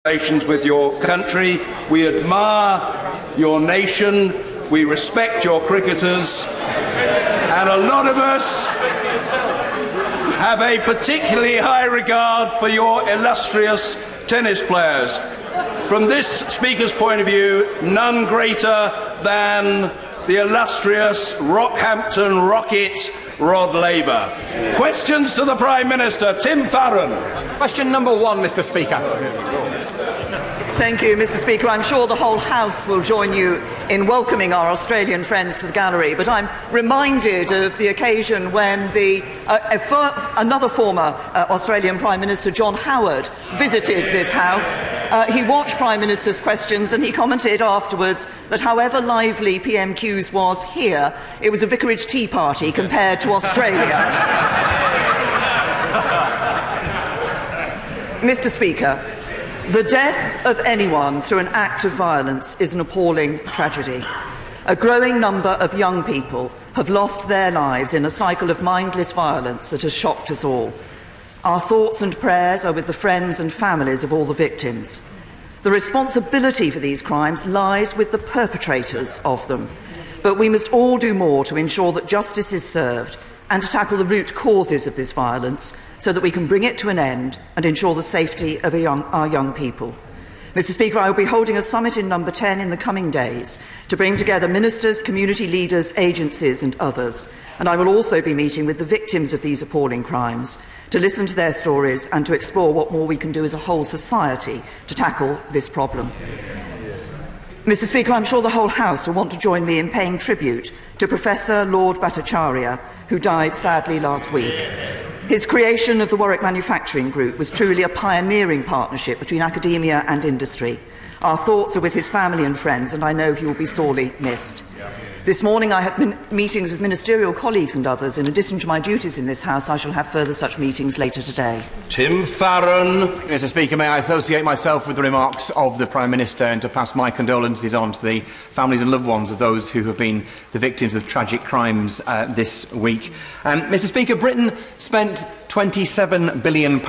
relations with your country. We admire your nation. We respect your cricketers. And a lot of us have a particularly high regard for your illustrious tennis players. From this Speaker's point of view, none greater than the illustrious Rockhampton Rocket Rod Laver. Questions to the Prime Minister. Tim Farron. Question number 1, Mr. Speaker. Thank you, Mr. Speaker. I'm sure the whole House will join you in welcoming our Australian friends to the gallery, but I'm reminded of the occasion when another former Australian Prime Minister, John Howard, visited this House. He watched Prime Minister's questions and he commented afterwards that however lively PMQs was here, it was a vicarage tea party compared to Australia. Mr. Speaker, the death of anyone through an act of violence is an appalling tragedy. A growing number of young people have lost their lives in a cycle of mindless violence that has shocked us all. Our thoughts and prayers are with the friends and families of all the victims. The responsibility for these crimes lies with the perpetrators of them, but we must all do more to ensure that justice is served and to tackle the root causes of this violence so that we can bring it to an end and ensure the safety of our young people. Mr. Speaker, I will be holding a summit in Number 10 in the coming days to bring together ministers, community leaders, agencies and others, and I will also be meeting with the victims of these appalling crimes to listen to their stories and to explore what more we can do as a whole society to tackle this problem. Mr. Speaker, I'm sure the whole House will want to join me in paying tribute to Professor Lord Bhattacharya, who died sadly last week. His creation of the Warwick Manufacturing Group was truly a pioneering partnership between academia and industry. Our thoughts are with his family and friends, and I know he will be sorely missed. This morning I have been meetings with ministerial colleagues and others. In addition to my duties in this House, I shall have further such meetings later today. Tim Farron. Mr. Speaker, may I associate myself with the remarks of the Prime Minister and to pass my condolences on to the families and loved ones of those who have been the victims of tragic crimes this week. Mr. Speaker, Britain spent £27 billion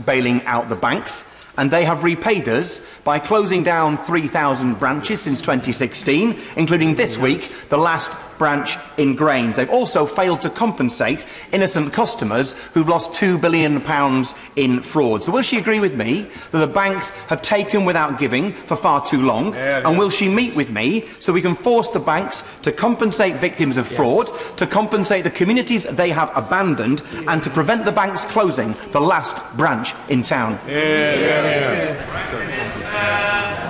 bailing out the banks, and they have repaid us by closing down 3,000 branches since 2016, including this week the last branch in Grange. They've also failed to compensate innocent customers who've lost £2 billion in fraud. So will she agree with me that the banks have taken without giving for far too long? And will she meet with me so we can force the banks to compensate victims of fraud, to compensate the communities they have abandoned, and to prevent the banks closing the last branch in town?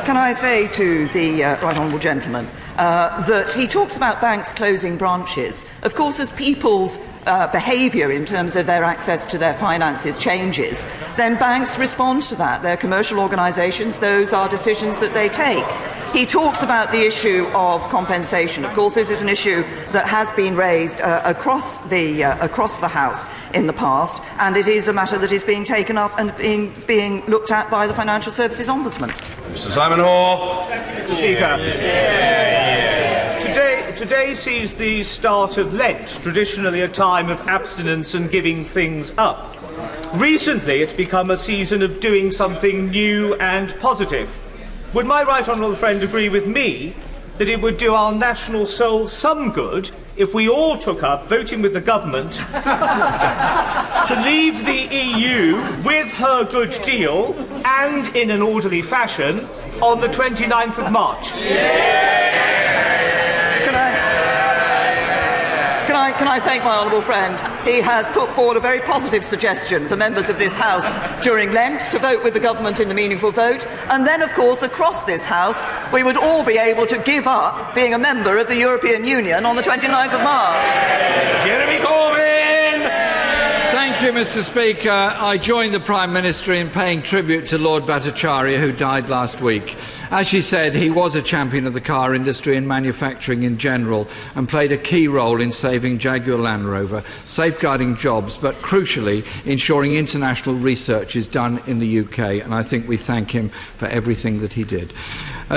Can I say to the right honourable gentleman that he talks about banks closing branches. Of course, as people's behaviour in terms of their access to their finances changes, then banks respond to that. They're commercial organisations. Those are decisions that they take. He talks about the issue of compensation. Of course, this is an issue that has been raised across the House in the past, and it is a matter that is being taken up and being looked at by the Financial Services Ombudsman. Mr. Simon Hoare. Mr. Speaker. Today sees the start of Lent, traditionally a time of abstinence and giving things up. Recently, it's become a season of doing something new and positive. Would my right honourable friend agree with me that it would do our national soul some good if we all took up voting with the government to leave the EU with her good deal and in an orderly fashion on the 29th of March? Can I thank my honourable friend? He has put forward a very positive suggestion for members of this House during Lent to vote with the government in the meaningful vote, and then, of course, across this House, we would all be able to give up being a member of the European Union on the 29th of March. Jeremy Corbyn. Thank you, Mr. Speaker. I join the Prime Minister in paying tribute to Lord Bhattacharya, who died last week. As she said, he was a champion of the car industry and manufacturing in general, and played a key role in saving Jaguar Land Rover, safeguarding jobs, but crucially ensuring international research is done in the UK, and I think we thank him for everything that he did.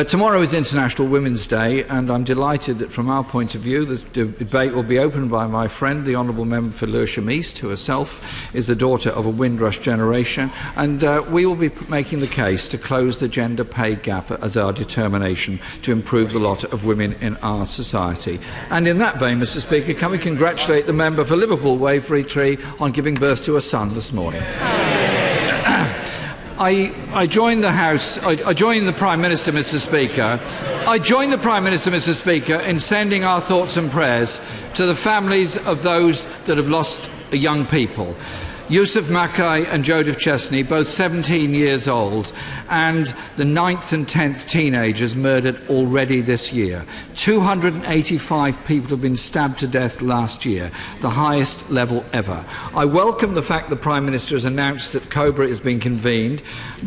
Tomorrow is International Women's Day, and I'm delighted that from our point of view the debate will be opened by my friend, the Honourable Member for Lewisham East, who herself is the daughter of a Windrush generation, and we will be making the case to close the gender pay gap as our determination to improve the lot of women in our society. And in that vein, Mr. Speaker, can we congratulate the member for Liverpool Waverley Tree on giving birth to a son this morning? I join the House. I join the Prime Minister, Mr. Speaker. I join the Prime Minister, Mr. Speaker, in sending our thoughts and prayers to the families of those that have lost young people. Yusuf Mackay and Joseph Chesney, both 17 years old, and the 9th and 10th teenagers murdered already this year. 285 people have been stabbed to death last year, the highest level ever. I welcome the fact the Prime Minister has announced that COBRA is being convened,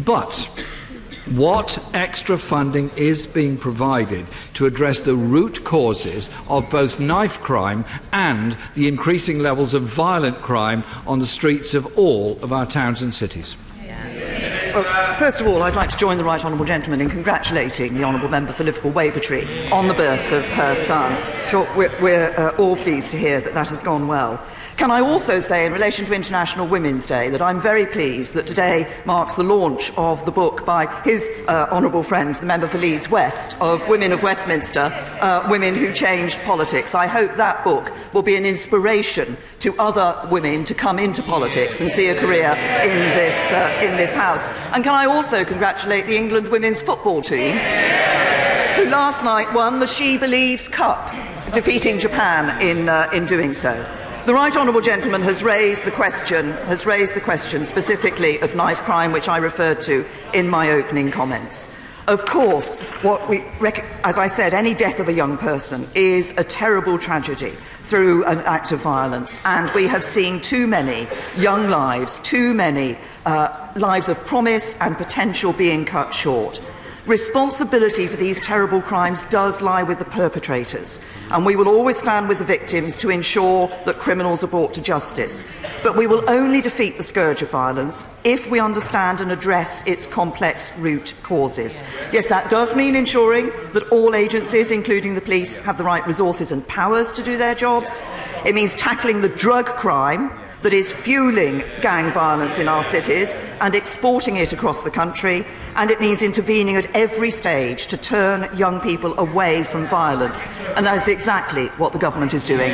but what extra funding is being provided to address the root causes of both knife crime and the increasing levels of violent crime on the streets of all of our towns and cities? Well, first of all, I'd like to join the right honourable gentleman in congratulating the honourable member for Liverpool Wavertree on the birth of her son. Sure, we're all pleased to hear that that has gone well. Can I also say, in relation to International Women's Day, that I'm very pleased that today marks the launch of the book by his honourable friend, the member for Leeds West, of Women of Westminster, Women Who Changed Politics. I hope that book will be an inspiration to other women to come into politics and see a career in this House. And can I also congratulate the England women's football team, who last night won the She Believes Cup, defeating Japan in doing so. The right honourable gentleman has raised the question specifically of knife crime, which I referred to in my opening comments. Of course, as I said, any death of a young person is a terrible tragedy through an act of violence, and we have seen too many young lives, too many lives of promise and potential being cut short. Responsibility for these terrible crimes does lie with the perpetrators, and we will always stand with the victims to ensure that criminals are brought to justice. But we will only defeat the scourge of violence if we understand and address its complex root causes. Yes, that does mean ensuring that all agencies, including the police, have the right resources and powers to do their jobs. It means tackling the drug crime that is fueling gang violence in our cities and exporting it across the country, and it means intervening at every stage to turn young people away from violence, and that is exactly what the government is doing.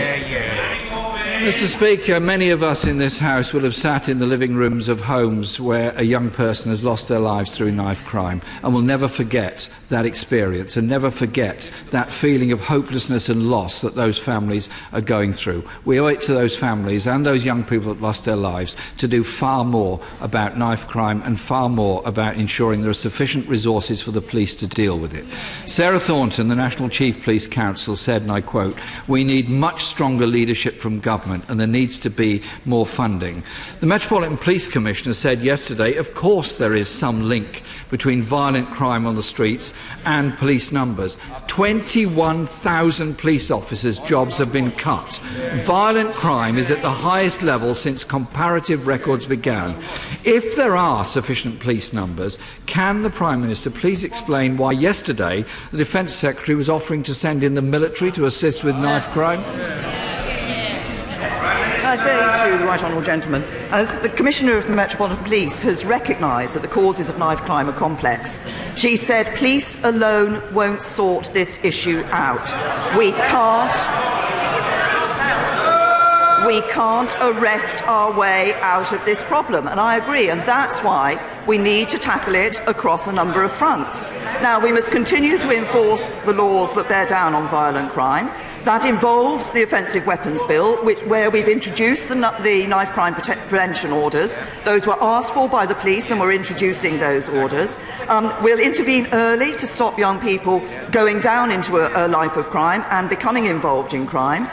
Mr. Speaker, many of us in this House will have sat in the living rooms of homes where a young person has lost their lives through knife crime, and will never forget that experience and never forget that feeling of hopelessness and loss that those families are going through. We owe it to those families and those young people that lost their lives to do far more about knife crime and far more about ensuring there are sufficient resources for the police to deal with it. Sarah Thornton, the National Chief Police Council, said, and I quote, "We need much stronger leadership from government, and there needs to be more funding." The Metropolitan Police Commissioner said yesterday, of course there is some link between violent crime on the streets and police numbers. 21,000 police officers' jobs have been cut. Violent crime is at the highest level since comparative records began. If there are sufficient police numbers, can the Prime Minister please explain why yesterday the Defence Secretary was offering to send in the military to assist with knife crime? I say to the right honourable gentleman, as the Commissioner of the Metropolitan Police has recognised that the causes of knife crime are complex, she said police alone won't sort this issue out. We can't arrest our way out of this problem, and I agree, and that's why we need to tackle it across a number of fronts. Now, we must continue to enforce the laws that bear down on violent crime. That involves the Offensive Weapons Bill, where we've introduced the knife crime prevention orders. Those were asked for by the police, and we're introducing those orders. We'll intervene early to stop young people going down into a life of crime and becoming involved in crime.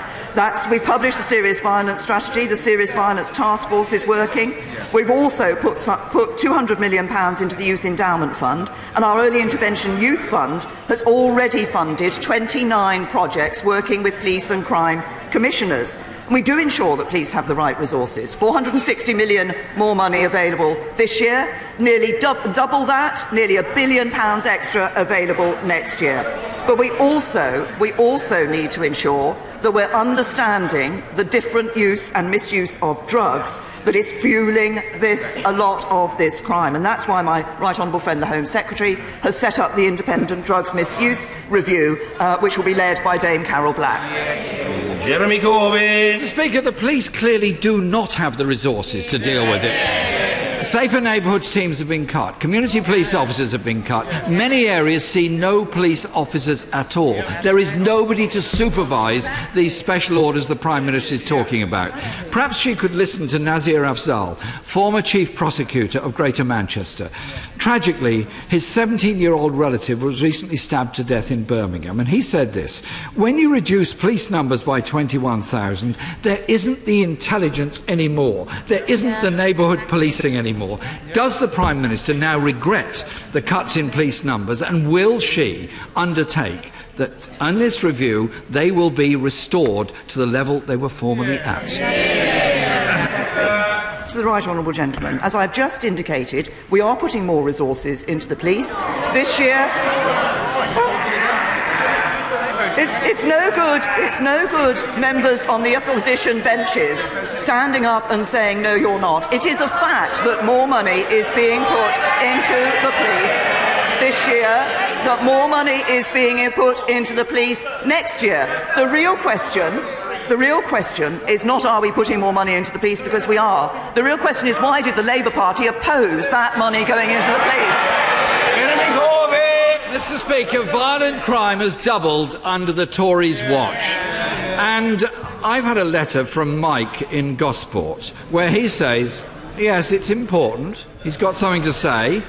We've published the Serious Violence Strategy. The Serious Violence Task Force is working. We've also put £200 million into the Youth Endowment Fund, and our Early Intervention Youth Fund has already funded 29 projects working with police and crime commissioners. And we do ensure that police have the right resources. £460 million more money available this year, nearly double that, nearly £1 billion extra available next year. But we also need to ensure that we're understanding the different use and misuse of drugs that is fuelling a lot of this crime. And that's why my right honourable friend, the Home Secretary, has set up the Independent Drugs Misuse Review, which will be led by Dame Carol Black. Jeremy Corbyn. Mr. Speaker, the police clearly do not have the resources to deal with it. Safer neighbourhoods teams have been cut. Community police officers have been cut. Many areas see no police officers at all. There is nobody to supervise these special orders the Prime Minister is talking about. Perhaps she could listen to Nazir Afzal, former Chief Prosecutor of Greater Manchester. Tragically, his 17-year-old relative was recently stabbed to death in Birmingham, and he said this: when you reduce police numbers by 21,000, there isn't the intelligence anymore. There isn't the neighbourhood policing anymore. Does the Prime Minister now regret the cuts in police numbers, and will she undertake that on this review they will be restored to the level they were formerly at? To the right honourable gentleman, as I've just indicated, we are putting more resources into the police this year. It's no good. It's no good members on the opposition benches standing up and saying, no, you're not. It is a fact that more money is being put into the police this year, that more money is being put into the police next year. The real question is not, are we putting more money into the police? Because we are. The real question is, why did the Labour Party oppose that money going into the police? Mr. Speaker, violent crime has doubled under the Tories' watch. And I've had a letter from Mike in Gosport where he says, yes, it's important. He's got something to say.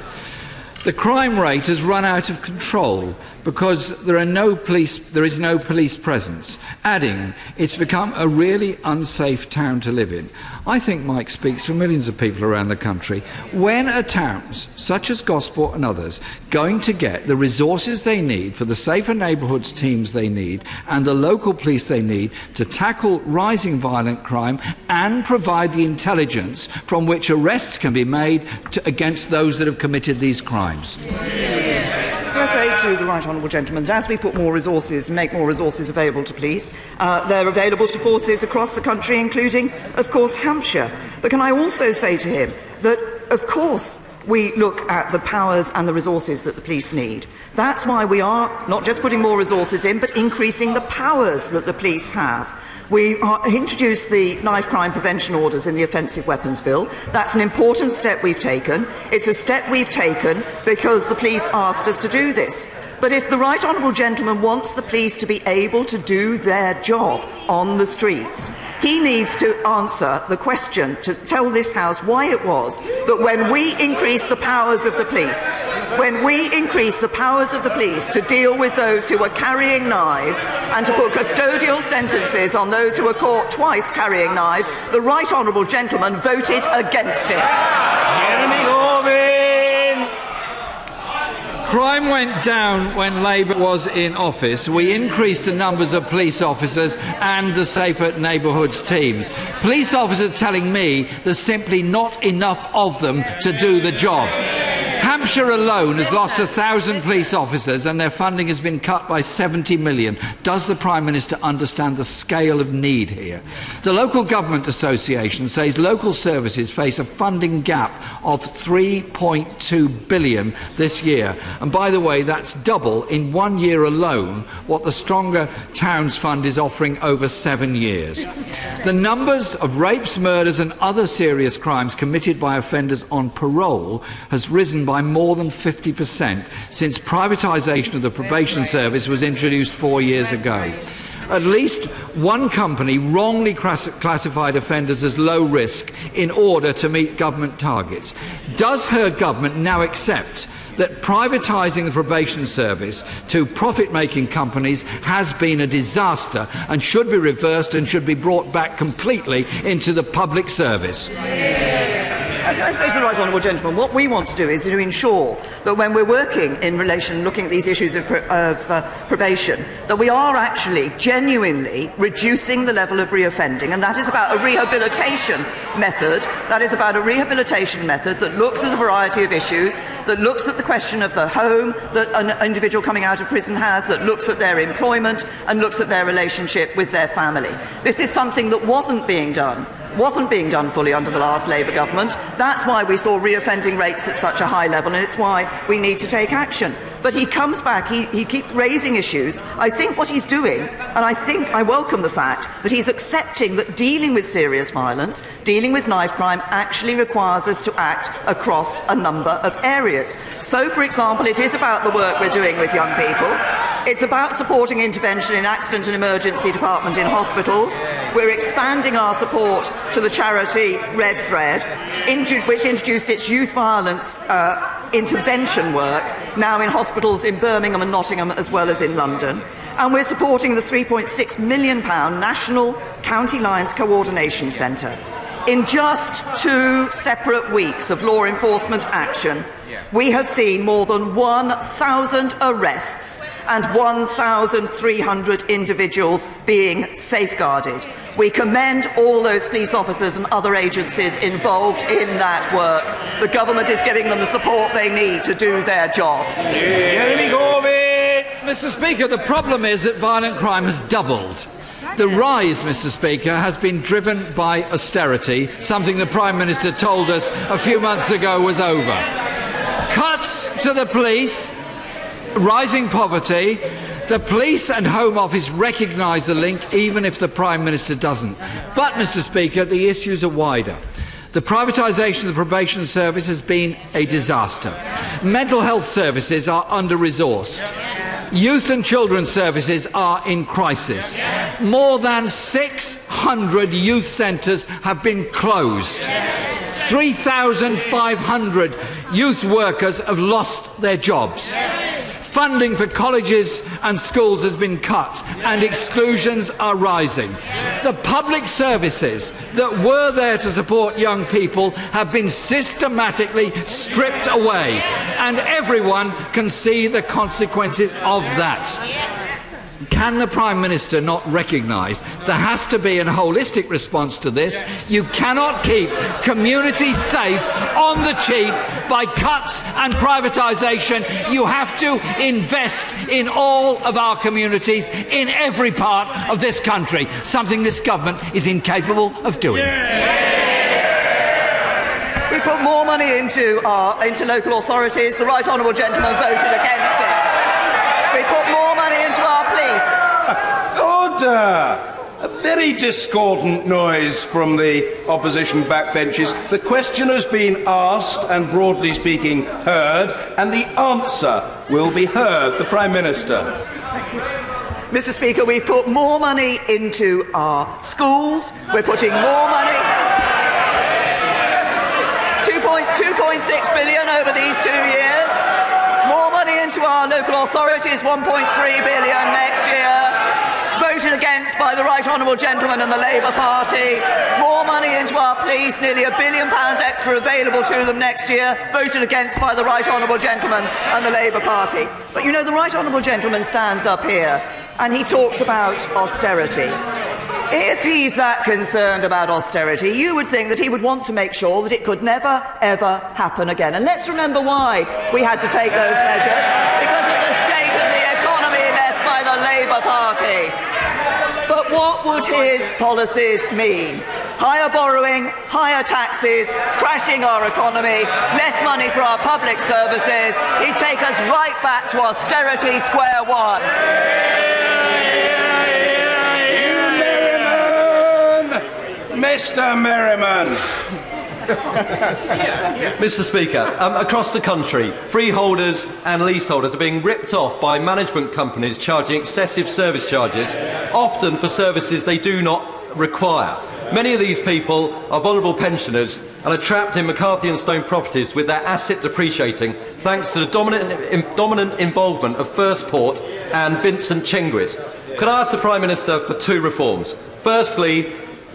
The crime rate has run out of control because there is no police presence, adding, it's become a really unsafe town to live in. I think Mike speaks for millions of people around the country. When are towns, such as Gosport and others, going to get the resources they need for the safer neighbourhoods teams they need and the local police they need to tackle rising violent crime and provide the intelligence from which arrests can be made against those that have committed these crimes? I say to the right honourable gentleman, as we put more resources, make more resources available to police, they're available to forces across the country, including, of course, Hampshire. But can I also say to him that, of course, we look at the powers and the resources that the police need. That's why we are not just putting more resources in, but increasing the powers that the police have. We introduced the knife crime prevention orders in the Offensive Weapons Bill. That's an important step we've taken. It's a step we've taken because the police asked us to do this. But if the right honourable gentleman wants the police to be able to do their job on the streets, he needs to answer the question, to tell this House why it was that when we increased the powers of the police, to deal with those who were carrying knives and to put custodial sentences on those who were caught twice carrying knives, the right honourable gentleman voted against it. Jeremy Corbyn. Crime went down when Labour was in office. We increased the numbers of police officers and the safer neighbourhoods teams. Police officers telling me there's simply not enough of them to do the job. Hampshire alone has lost 1,000 police officers and their funding has been cut by 70 million. Does the Prime Minister understand the scale of need here? The Local Government Association says local services face a funding gap of 3.2 billion this year. And by the way, that's double in 1 year alone what the Stronger Towns Fund is offering over 7 years. The numbers of rapes, murders and other serious crimes committed by offenders on parole has risen by more than 50% since privatisation of the probation service was introduced 4 years ago. At least one company wrongly classified offenders as low risk in order to meet government targets. Does her government now accept that privatising the probation service to profit-making companies has been a disaster and should be reversed and should be brought back completely into the public service? Can I say to the Right Honourable Gentleman, what we want to do is to ensure that when we're working in relation, looking at these issues of probation, that we are actually genuinely reducing the level of reoffending, and that is about a rehabilitation method. That is about a rehabilitation method that looks at a variety of issues, that looks at the question of the home that an individual coming out of prison has, that looks at their employment and looks at their relationship with their family. This is something that wasn't being done fully under the last Labour government. That's why we saw reoffending rates at such a high level, and it's why we need to take action. But he comes back, he keeps raising issues. I think what he's doing, and I welcome the fact that he's accepting that dealing with serious violence, dealing with knife crime, actually requires us to act across a number of areas. So, for example, it is about the work we're doing with young people. It's about supporting intervention in accident and emergency department in hospitals. We're expanding our support to the charity Red Thread, which introduced its youth violence intervention work, now in hospitals in Birmingham and Nottingham as well as in London. And we're supporting the £3.6 million National County Lines Coordination Centre. In just 2 separate weeks of law enforcement action, we have seen more than 1,000 arrests and 1,300 individuals being safeguarded. We commend all those police officers and other agencies involved in that work. The government is giving them the support they need to do their job. Mr. Speaker, the problem is that violent crime has doubled. The rise, Mr. Speaker, has been driven by austerity, something the Prime Minister told us a few months ago was over. Cuts to the police, rising poverty. The police and Home Office recognise the link, even if the Prime Minister doesn't. But, Mr. Speaker, the issues are wider. The privatisation of the probation service has been a disaster. Mental health services are under-resourced. Youth and children's services are in crisis. More than 600 youth centres have been closed. 3,500 youth workers have lost their jobs. Funding for colleges and schools has been cut and exclusions are rising. The public services that were there to support young people have been systematically stripped away, and everyone can see the consequences of that. Can the Prime Minister not recognise there has to be a holistic response to this? You cannot keep communities safe on the cheap by cuts and privatisation. You have to invest in all of our communities in every part of this country, something this government is incapable of doing. We put more money into local authorities. The Right Honourable Gentleman voted against it. We put more money into our police. Order! A very discordant noise from the opposition backbenches. The question has been asked and, broadly speaking, heard, and the answer will be heard. The Prime Minister. Mr. Speaker, we've put more money into our schools. We're putting more money. 2.6 billion over these 2 years. More money into our local authorities, 1.3 billion next year. Voted against by the Right Honourable Gentleman and the Labour Party. More money into our police, nearly £1 billion extra available to them next year. Voted against by the Right Honourable Gentleman and the Labour Party. But you know, the Right Honourable Gentleman stands up here and he talks about austerity. If he's that concerned about austerity, you would think that he would want to make sure that it could never, ever happen again. And let's remember why we had to take those measures. Because of the state of the economy left by the Labour Party. But what would his policies mean? Higher borrowing, higher taxes, crashing our economy, less money for our public services. He'd take us right back to austerity square one. Mr. Merriman. Mr. Speaker, across the country, freeholders and leaseholders are being ripped off by management companies charging excessive service charges, often for services they do not require. Many of these people are vulnerable pensioners and are trapped in McCarthy and Stone properties with their asset depreciating thanks to the dominant involvement of First Port and Vincent Chenguis. Could I ask the Prime Minister for 2 reforms? Firstly,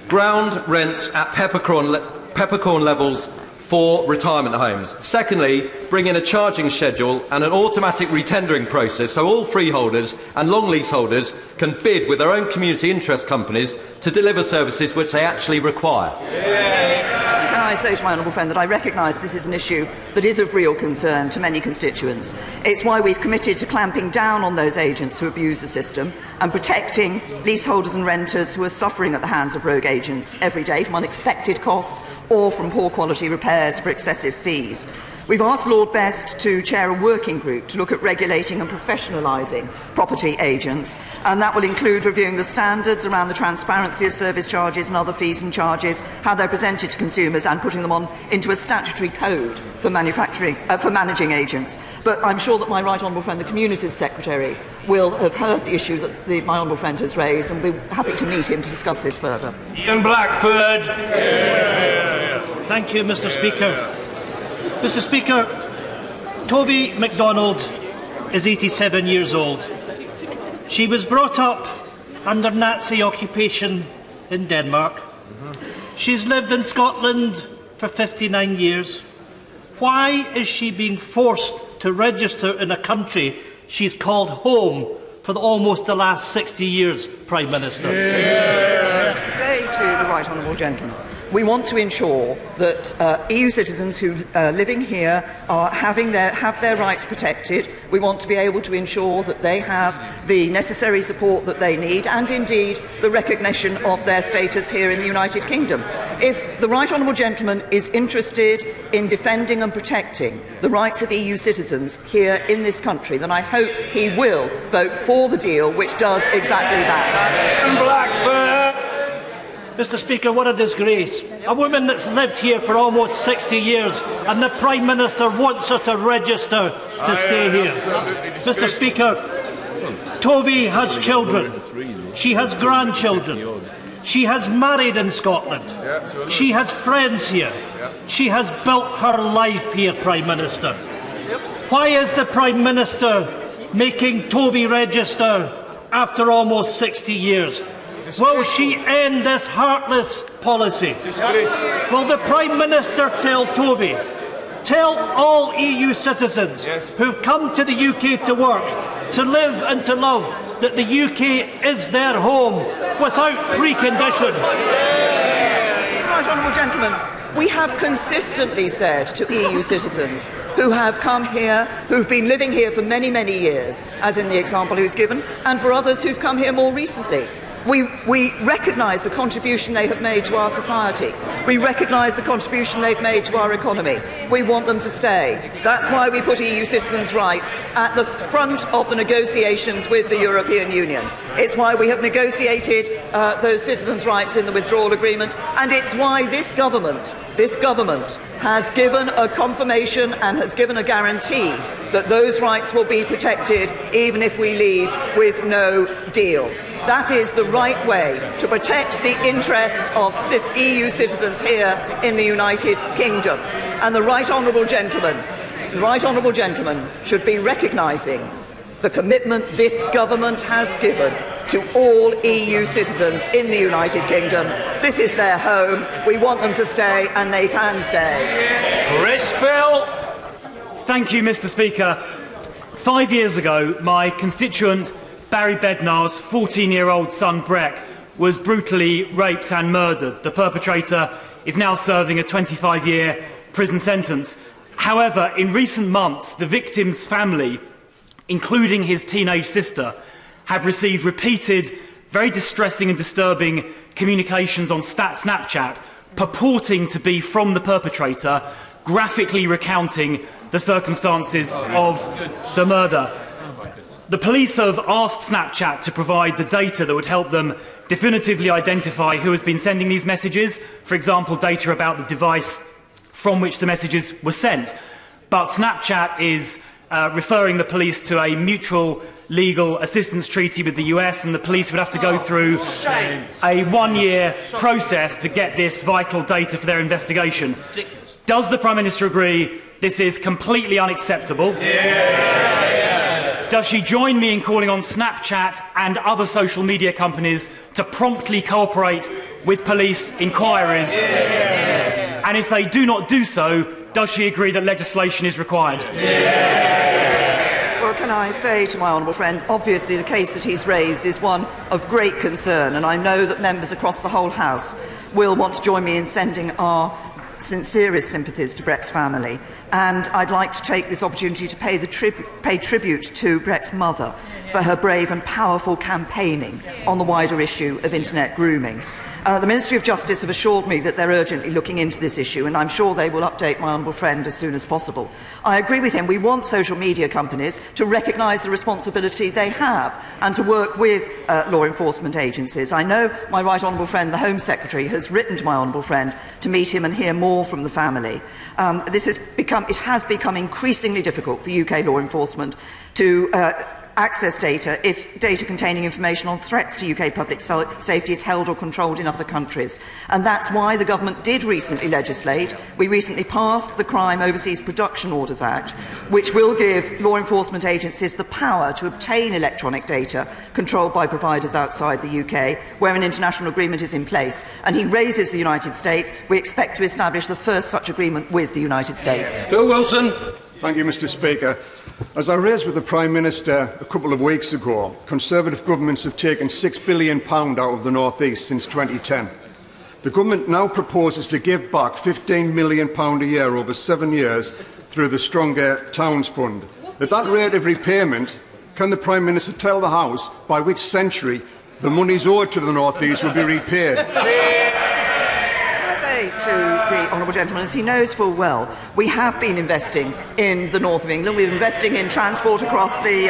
ground rents at peppercorn levels for retirement homes. Secondly, bring in a charging schedule and an automatic retendering process so all freeholders and long leaseholders can bid with their own community interest companies to deliver services which they actually require. Can I say to my honourable friend that I recognise this is an issue that is of real concern to many constituents. It's why we've committed to clamping down on those agents who abuse the system and protecting leaseholders and renters who are suffering at the hands of rogue agents every day from unexpected costs or from poor quality repairs for excessive fees. We've asked Lord Best to chair a working group to look at regulating and professionalising property agents, and that will include reviewing the standards around the transparency of service charges and other fees and charges, how they're presented to consumers, and putting them on into a statutory code for managing agents. But I'm sure that my right honourable friend, the Communities Secretary, will have heard the issue that my honourable friend has raised, and will be happy to meet him to discuss this further. Ian Blackford. Thank you, Mr. Speaker. Mr. Speaker, Tovey MacDonald is 87 years old. She was brought up under Nazi occupation in Denmark. She's lived in Scotland for 59 years. Why is she being forced to register in a country she's called home for almost the last 60 years, Prime Minister? Say to the right honourable gentleman, we want to ensure that EU citizens who are living here have their rights protected. We want to be able to ensure that they have the necessary support that they need, and indeed the recognition of their status here in the United Kingdom. If the right honourable gentleman is interested in defending and protecting the rights of EU citizens here in this country, then I hope he will vote for the deal which does exactly that. Blackford. Mr. Speaker, what a disgrace. A woman that's lived here for almost 60 years and the Prime Minister wants her to register to stay here. Mr. Speaker, Tovey has children. She has grandchildren. She has married in Scotland. She has friends here. She has built her life here, Prime Minister. Why is the Prime Minister making Tovey register after almost 60 years? Will she end this heartless policy? Will the Prime Minister tell Tovey, tell all EU citizens who've come to the UK to work, to live and to love, that the UK is their home without precondition? Right, honourable gentlemen, we have consistently said to EU citizens who have come here, who've been living here for many, many years, as in the example who's given, and for others who've come here more recently, we recognise the contribution they have made to our society. We recognise the contribution they've made to our economy. We want them to stay. That's why we put EU citizens' rights at the front of the negotiations with the European Union. It's why we have negotiated those citizens' rights in the withdrawal agreement, and it's why this government has given a confirmation and has given a guarantee that those rights will be protected even if we leave with no deal. That is the right way to protect the interests of EU citizens here in the United Kingdom. And the right honourable gentleman should be recognising the commitment this government has given to all EU citizens in the United Kingdom. This is their home. We want them to stay, and they can stay. Chris Phil. Thank you, Mr. Speaker. 5 years ago, my constituent Barry Bednar's 14-year-old son Breck was brutally raped and murdered. The perpetrator is now serving a 25-year prison sentence. However, in recent months, the victim's family, including his teenage sister, have received repeated, very distressing and disturbing communications on Snapchat purporting to be from the perpetrator, graphically recounting the circumstances of the murder. The police have asked Snapchat to provide the data that would help them definitively identify who has been sending these messages, for example, data about the device from which the messages were sent. But Snapchat is referring the police to a mutual legal assistance treaty with the US, and the police would have to go through a one-year process to get this vital data for their investigation. Does the Prime Minister agree this is completely unacceptable? Does she join me in calling on Snapchat and other social media companies to promptly cooperate with police inquiries? And if they do not do so, does she agree that legislation is required? Well, can I say to my honourable friend, obviously the case that he's raised is one of great concern, and I know that members across the whole House will want to join me in sending our sincerest sympathies to Brecht's family. And I'd like to take this opportunity to pay tribute to Brecht's mother for her brave and powerful campaigning on the wider issue of internet grooming. The Ministry of Justice have assured me that they're urgently looking into this issue, and I'm sure they will update my honourable friend as soon as possible. I agree with him. We want social media companies to recognise the responsibility they have and to work with law enforcement agencies. I know my right honourable friend, the Home Secretary, has written to my honourable friend to meet him and hear more from the family. It has become increasingly difficult for UK law enforcement to access data if data containing information on threats to UK public safety is held or controlled in other countries. And that's why the government did recently legislate. We recently passed the Crime Overseas Production Orders Act, which will give law enforcement agencies the power to obtain electronic data controlled by providers outside the UK, where an international agreement is in place. And he raises the United States. We expect to establish the first such agreement with the United States. Phil Wilson. Thank you, Mr. Speaker. As I raised with the Prime Minister a couple of weeks ago, Conservative governments have taken £6 billion out of the North East since 2010. The government now proposes to give back £15 million a year over 7 years through the Stronger Towns Fund. At that rate of repayment, can the Prime Minister tell the House by which century the monies owed to the North East will be repaid? To the honourable gentleman, as he knows full well, we have been investing in the north of England. We're investing in transport across the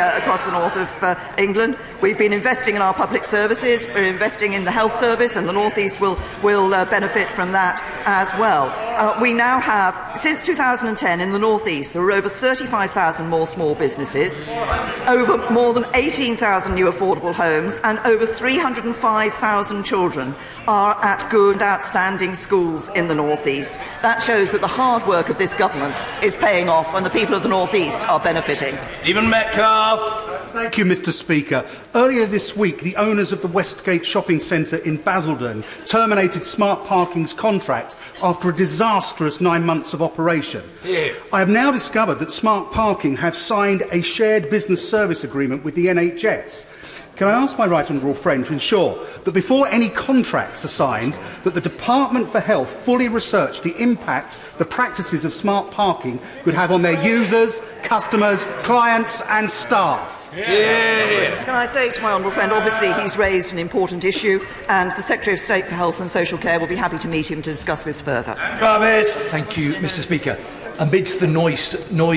north of England. We've been investing in our public services. We're investing in the health service, and the North East will benefit from that as well. We now have, since 2010, in the North East, there are over 35,000 more small businesses, over more than 18,000 new affordable homes, and over 305,000 children are at good, outstanding schools in the North East. That shows that the hard work of this government is paying off and the people of the North East are benefiting. Stephen Metcalfe. Thank you, Mr. Speaker. Earlier this week, the owners of the Westgate Shopping Centre in Basildon terminated Smart Parking's contract after a disastrous 9 months of operation. Yeah. I have now discovered that Smart Parking have signed a shared business service agreement with the NHS. Can I ask my right honourable friend to ensure that before any contracts are signed, that the Department for Health fully research the impact the practices of smart parking could have on their users, customers, clients and staff? Yeah. Can I say to my honourable friend, obviously he's raised an important issue, and the Secretary of State for Health and Social Care will be happy to meet him to discuss this further. Travis. Thank you, Mr. Speaker. Amidst the noise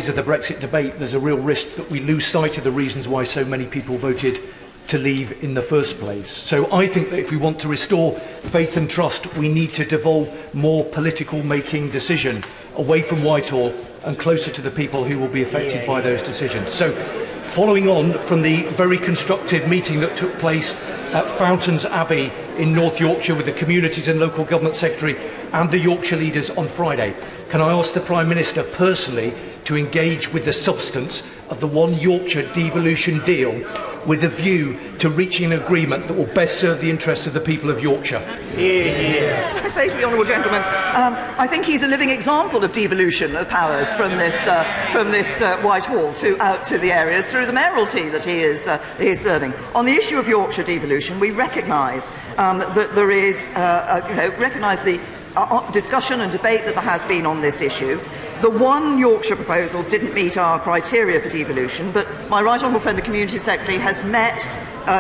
of the Brexit debate, there's a real risk that we lose sight of the reasons why so many people voted to leave in the first place. So I think that if we want to restore faith and trust, we need to devolve more political making decision away from Whitehall and closer to the people who will be affected by those decisions. So following on from the very constructive meeting that took place at Fountains Abbey in North Yorkshire with the Communities and Local Government Secretary and the Yorkshire leaders on Friday, can I ask the Prime Minister personally to engage with the substance of the One Yorkshire devolution deal with a view to reaching an agreement that will best serve the interests of the people of Yorkshire? I say to the honourable gentleman, I think he's a living example of devolution of powers from this Whitehall out to the areas through the mayoralty that he is serving. On the issue of Yorkshire devolution, we recognise that there is, recognise the discussion and debate that there has been on this issue. The One Yorkshire proposals didn't meet our criteria for devolution, but my right honourable friend, the Community Secretary, has met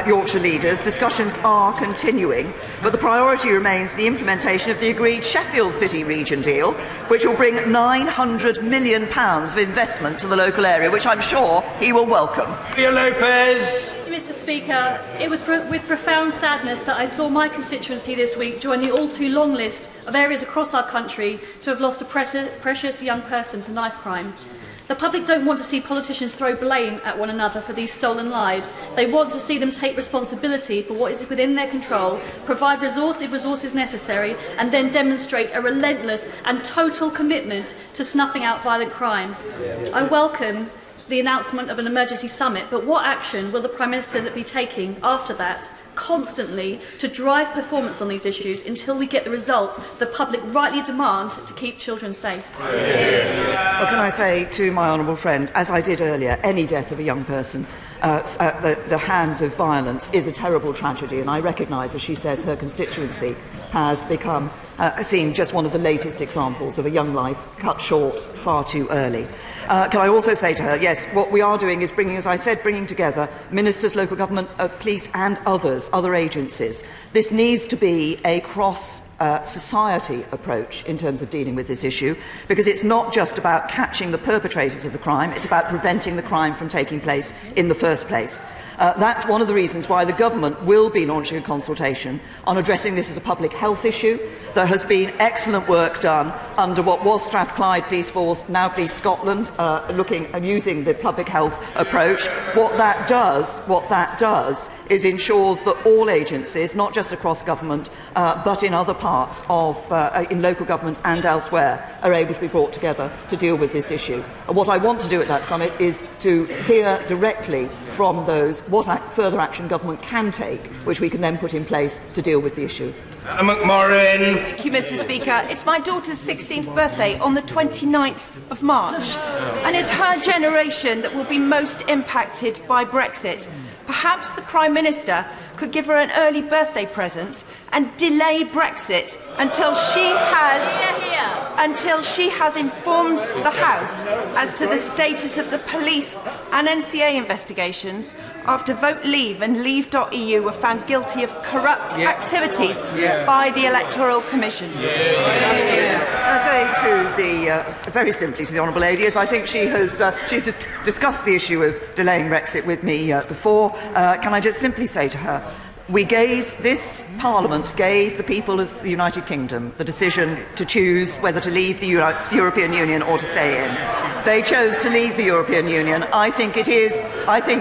Yorkshire leaders. Discussions are continuing, but the priority remains the implementation of the agreed Sheffield City Region deal, which will bring £900 million of investment to the local area, which I'm sure he will welcome. Leah Lopez. Mr. Speaker, it was with profound sadness that I saw my constituency this week join the all-too-long list of areas across our country to have lost a precious young person to knife crime. The public don't want to see politicians throw blame at one another for these stolen lives. They want to see them take responsibility for what is within their control, provide resources necessary, and then demonstrate a relentless and total commitment to snuffing out violent crime. I welcome the announcement of an emergency summit, but what action will the Prime Minister be taking after that constantly to drive performance on these issues until we get the result the public rightly demand to keep children safe. Well, can I say to my honourable friend, as I did earlier, any death of a young person at the hands of violence is a terrible tragedy, and I recognise, as she says, her constituency has become seen just one of the latest examples of a young life cut short far too early. Can I also say to her, yes, what we are doing is bringing, as I said, bringing together ministers, local government, police and other agencies. This needs to be a cross-society approach in terms of dealing with this issue, because it's not just about catching the perpetrators of the crime, it's about preventing the crime from taking place in the first place. That's one of the reasons why the government will be launching a consultation on addressing this as a public health issue. There has been excellent work done under what was Strathclyde Police Force, now Police Scotland, looking and using the public health approach. What that does is ensures that all agencies, not just across government, but in other parts of in local government and elsewhere, are able to be brought together to deal with this issue. And what I want to do at that summit is to hear directly from those what further action government can take, which we can then put in place to deal with the issue. McMorrin. Thank you, Mr. Speaker. It's my daughter's 16th birthday on the 29th of March, and it's her generation that will be most impacted by Brexit. Perhaps the Prime Minister could give her an early birthday present and delay Brexit until she has informed the House as to the status of the police and NCA investigations after Vote Leave and Leave.eu were found guilty of corrupt activities by the Electoral Commission. I say to the very simply to the honourable lady, as I think she's discussed the issue of delaying Brexit with me before. Can I just simply say to her, this Parliament gave the people of the United Kingdom the decision to choose whether to leave the European Union or to stay in. They chose to leave the European Union. I think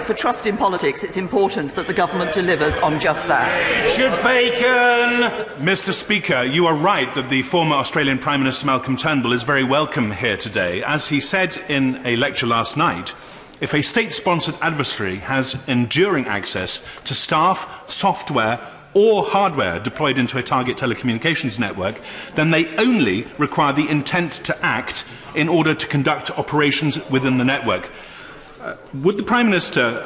for trust in politics, it's important that the government delivers on just that. Richard Bacon. Mr. Speaker, you are right that the former Australian Prime Minister Malcolm Turnbull is very welcome here today. As he said in a lecture last night, if a state-sponsored adversary has enduring access to staff, software or hardware deployed into a target telecommunications network, then they only require the intent to act in order to conduct operations within the network. Would the Prime Minister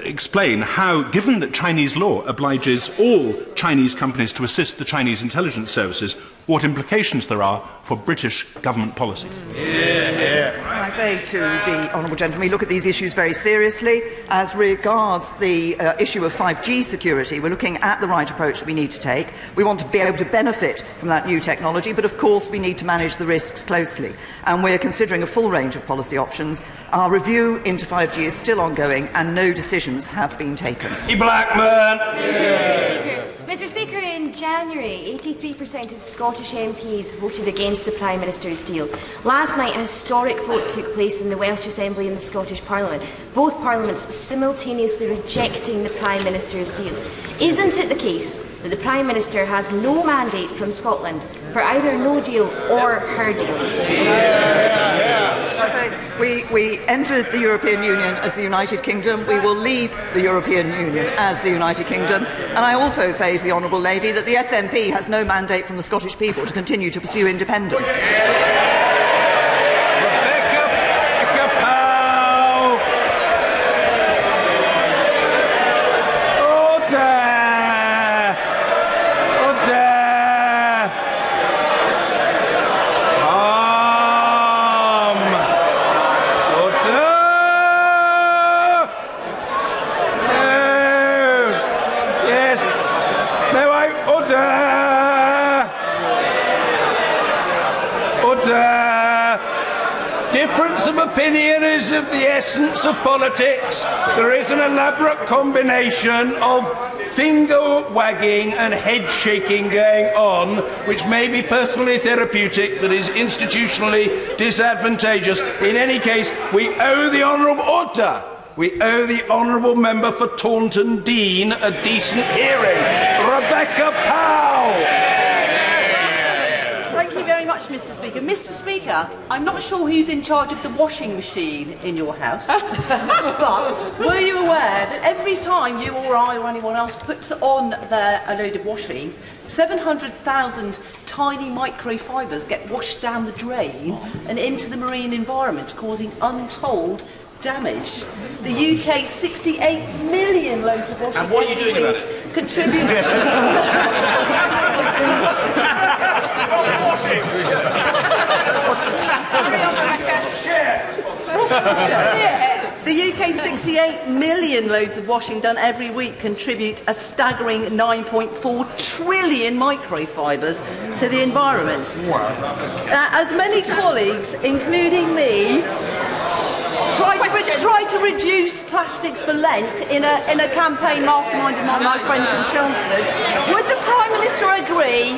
explain how, given that Chinese law obliges all Chinese companies to assist the Chinese intelligence services, what implications there are for British government policy? I say to the honourable gentleman, we look at these issues very seriously. As regards the issue of 5G security, we're looking at the right approach that we need to take. We want to be able to benefit from that new technology, but of course we need to manage the risks closely. And we're considering a full range of policy options. Our review into 5G is still ongoing and no decisions have been taken. Blackman. Mr. Speaker, in January, 83% of Scottish MPs voted against the Prime Minister's deal. Last night, a historic vote took place in the Welsh Assembly and the Scottish Parliament, both parliaments simultaneously rejecting the Prime Minister's deal. Isn't it the case that the Prime Minister has no mandate from Scotland for either no deal or her deal? We entered the European Union as the United Kingdom. We will leave the European Union as the United Kingdom. And I also say to the honourable lady that the SNP has no mandate from the Scottish people to continue to pursue independence. Difference of opinion is of the essence of politics. There is an elaborate combination of finger-wagging and head-shaking going on, which may be personally therapeutic, that is institutionally disadvantageous. In any case, we owe the honourable order. We owe the honourable member for Taunton Dean a decent hearing. Rebecca Powell. Thank you very much. much, Mr. Speaker. Mr. Speaker, I'm not sure who's in charge of the washing machine in your house, but were you aware that every time you or I or anyone else puts on a load of washing, 700,000 tiny microfibres get washed down the drain and into the marine environment, causing untold damage? The UK's 68 million loads of washing. And what are you doing about it? Contribute. The UK's 68 million loads of washing done every week contribute a staggering 9.4 trillion microfibres to the environment. As many colleagues, including me, try to reduce plastics for Lent in a campaign masterminded by my friend from Chelmsford, would the Prime Minister agree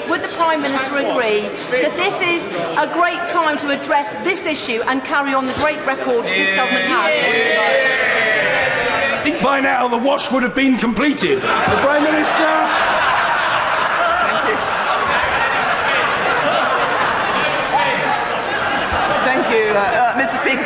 that this is a great time to address this issue and carry on the great record this government has? I think by now the wash would have been completed. The Prime Minister. Thank you, Mr. Speaker.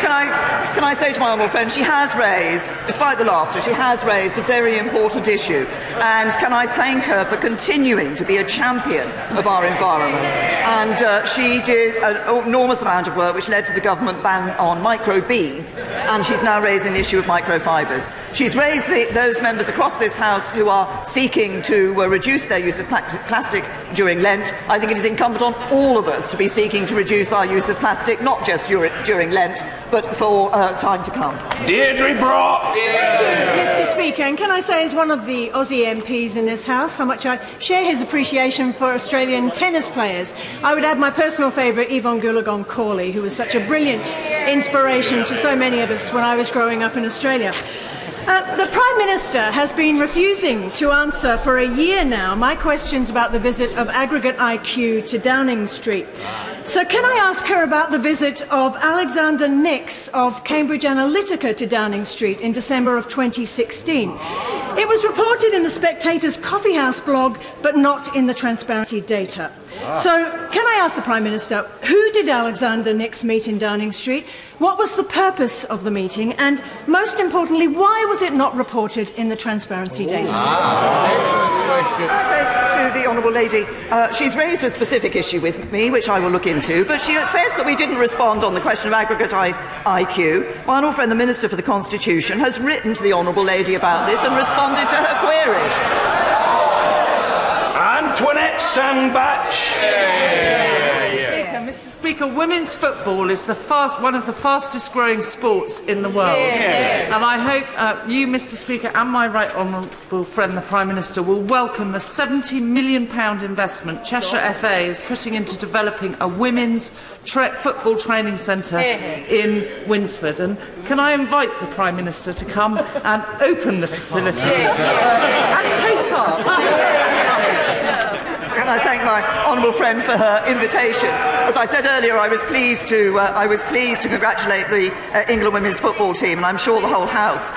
Can I say to my honourable friend, she has raised, despite the laughter, she has raised a very important issue. And can I thank her for continuing to be a champion of our environment? And she did an enormous amount of work which led to the government ban on microbeads, and she's now raising the issue of microfibres. She's raised those members across this House who are seeking to reduce their use of plastic during Lent. I think it is incumbent on all of us to be seeking to reduce our use of plastic, not just during Lent, but for time to come. Deirdre Brock! Thank you, Mr. Speaker. And can I say, as one of the Aussie MPs in this House, how much I share his appreciation for Australian tennis players. I would add my personal favourite, Yvonne Goolagong-Cawley, who was such a brilliant inspiration to so many of us when I was growing up in Australia. The Prime Minister has been refusing to answer for a year now my questions about the visit of Aggregate IQ to Downing Street. So can I ask her about the visit of Alexander Nix of Cambridge Analytica to Downing Street in December of 2016? It was reported in the Spectator's Coffee House blog, but not in the Transparency data. So can I ask the Prime Minister, who did Alexander Nix meet in Downing Street? What was the purpose of the meeting? And most importantly, why was it not reported in the Transparency data? To the Honourable Lady, she's raised a specific issue with me, which I will look into, but she says that we didn't respond on the question of aggregate IQ. My honourable friend, the Minister for the Constitution, has written to the Honourable Lady about this and responded to her query. Antoinette Sandbach. Mr. Speaker, women's football is one of the fastest growing sports in the world. And I hope you, Mr. Speaker, and my right honourable friend, the Prime Minister, will welcome the £70 million investment Cheshire FA is putting into developing a women's football training centre in Winsford. And can I invite the Prime Minister to come and open the facility and take part? Can I thank my honourable friend for her invitation? As I said earlier, I was pleased to congratulate the England women's football team, and I'm sure the whole House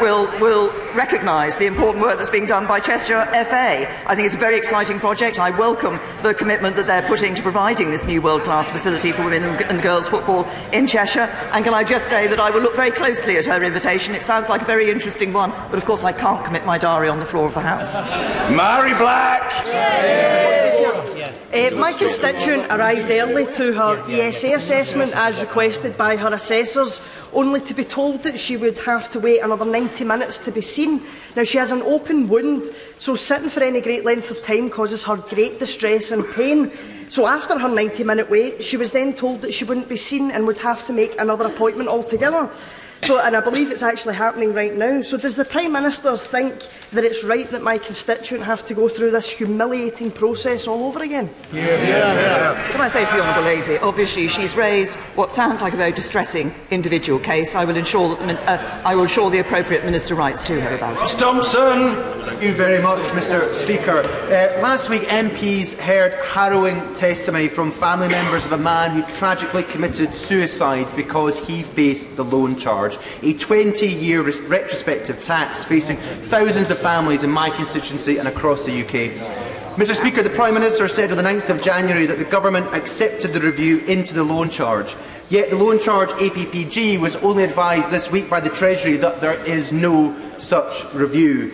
will recognise the important work that's being done by Cheshire FA. I think it's a very exciting project. I welcome the commitment that they're putting to providing this new world-class facility for women and girls football in Cheshire. And can I just say that I will look very closely at her invitation. It sounds like a very interesting one, but of course I can't commit my diary on the floor of the House. Mary Black! My constituent arrived early to her ESA assessment as requested by her assessors, only to be told that she would have to wait another 90 minutes to be seen. Now, she has an open wound, so sitting for any great length of time causes her great distress and pain. So after her 90-minute wait, she was then told that she wouldn't be seen and would have to make another appointment altogether. And I believe it's actually happening right now. So does the Prime Minister think that it's right that my constituent have to go through this humiliating process all over again? Can I say to the Honourable Lady, obviously she's raised what sounds like a very distressing individual case. I will ensure the appropriate Minister writes to her about it. Thompson! Thank you very much, Mr. Speaker. Last week, MPs heard harrowing testimony from family members of a man who tragically committed suicide because he faced the loan charge. A 20-year retrospective tax facing thousands of families in my constituency and across the UK. Mr Speaker, the Prime Minister said on the 9th of January that the Government accepted the review into the loan charge. Yet the loan charge APPG was only advised this week by the Treasury that there is no such review.